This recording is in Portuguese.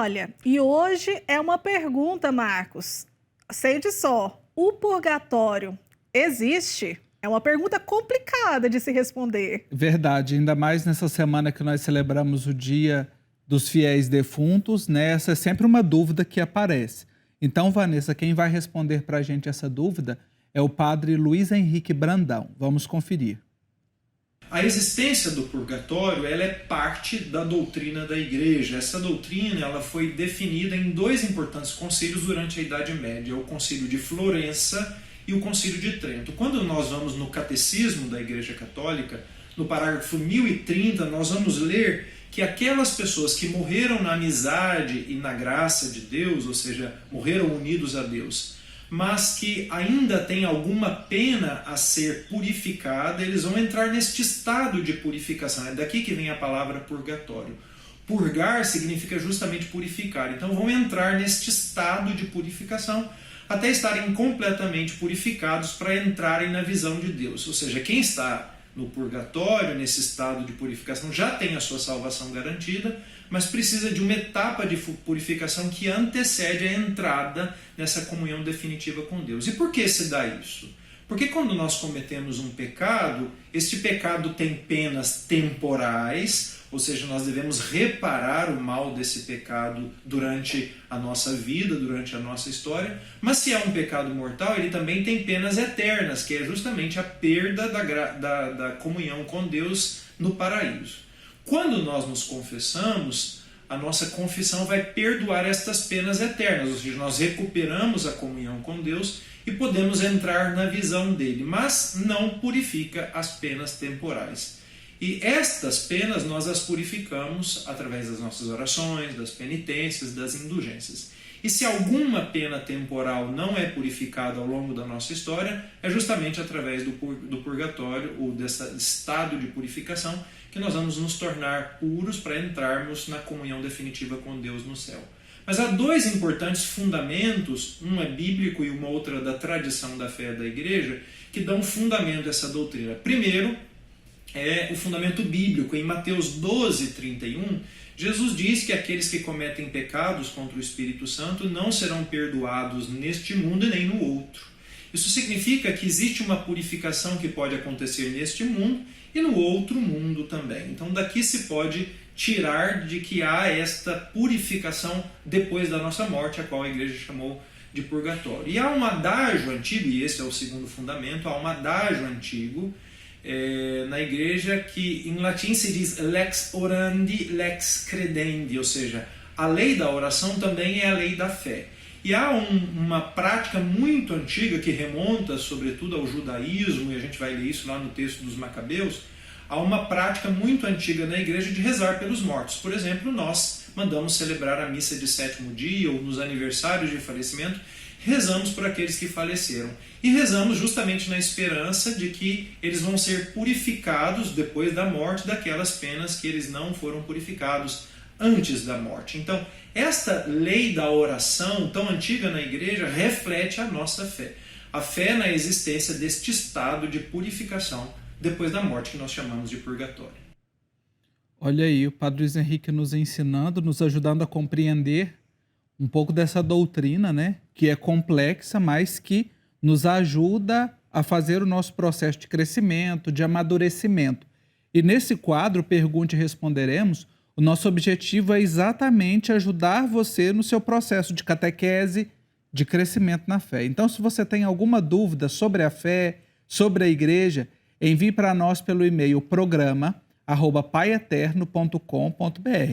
Olha, e hoje é uma pergunta, Marcos. Sente só, o purgatório existe? É uma pergunta complicada de se responder. Verdade, ainda mais nessa semana que nós celebramos o Dia dos Fiéis Defuntos, né? Essa é sempre uma dúvida que aparece. Então, Vanessa, quem vai responder para a gente essa dúvida é o padre Luiz Henrique Brandão. Vamos conferir. A existência do purgatório ela é parte da doutrina da Igreja. Essa doutrina ela foi definida em dois importantes concílios durante a Idade Média, o Concílio de Florença e o Concílio de Trento. Quando nós vamos no Catecismo da Igreja Católica, no parágrafo 1030, nós vamos ler que aquelas pessoas que morreram na amizade e na graça de Deus, ou seja, morreram unidos a Deus, mas que ainda tem alguma pena a ser purificada, eles vão entrar neste estado de purificação. É daqui que vem a palavra purgatório. Purgar significa justamente purificar. Então vão entrar neste estado de purificação até estarem completamente purificados para entrarem na visão de Deus. Ou seja, quem está no purgatório, nesse estado de purificação, já tem a sua salvação garantida, mas precisa de uma etapa de purificação que antecede a entrada nessa comunhão definitiva com Deus. E por que se dá isso? Porque quando nós cometemos um pecado, este pecado tem penas temporais, ou seja, nós devemos reparar o mal desse pecado durante a nossa vida, durante a nossa história, mas se é um pecado mortal, ele também tem penas eternas, que é justamente a perda da comunhão com Deus no paraíso. Quando nós nos confessamos, a nossa confissão vai perdoar estas penas eternas, ou seja, nós recuperamos a comunhão com Deus e podemos entrar na visão dele, mas não purifica as penas temporais. E estas penas nós as purificamos através das nossas orações, das penitências, das indulgências. E se alguma pena temporal não é purificada ao longo da nossa história, é justamente através do purgatório, ou desse estado de purificação, que nós vamos nos tornar puros para entrarmos na comunhão definitiva com Deus no céu. Mas há dois importantes fundamentos, um é bíblico e uma outra da tradição da fé da Igreja, que dão fundamento a essa doutrina. Primeiro é o fundamento bíblico. Em Mateus 12:31, Jesus diz que aqueles que cometem pecados contra o Espírito Santo não serão perdoados neste mundo e nem no outro. Isso significa que existe uma purificação que pode acontecer neste mundo e no outro mundo também. Então daqui se pode tirar de que há esta purificação depois da nossa morte, a qual a Igreja chamou de purgatório. E há um adágio antigo, e esse é o segundo fundamento, há um adágio antigo na Igreja que em latim se diz lex orandi, lex credendi, ou seja, a lei da oração também é a lei da fé. E há uma prática muito antiga que remonta sobretudo ao judaísmo, e a gente vai ler isso lá no texto dos Macabeus. Há uma prática muito antiga na Igreja de rezar pelos mortos. Por exemplo, nós mandamos celebrar a missa de sétimo dia ou nos aniversários de falecimento, rezamos por aqueles que faleceram. E rezamos justamente na esperança de que eles vão ser purificados depois da morte daquelas penas que eles não foram purificados antes da morte. Então, esta lei da oração tão antiga na Igreja reflete a nossa fé. A fé na existência deste estado de purificação depois da morte que nós chamamos de purgatório. Olha aí, o padre Luiz Henrique nos ensinando, nos ajudando a compreender um pouco dessa doutrina, né? Que é complexa, mas que nos ajuda a fazer o nosso processo de crescimento, de amadurecimento. E nesse quadro, Pergunte e Responderemos, o nosso objetivo é exatamente ajudar você no seu processo de catequese, de crescimento na fé. Então, se você tem alguma dúvida sobre a fé, sobre a igreja, envie para nós pelo e-mail programa@paieternoo.com.br.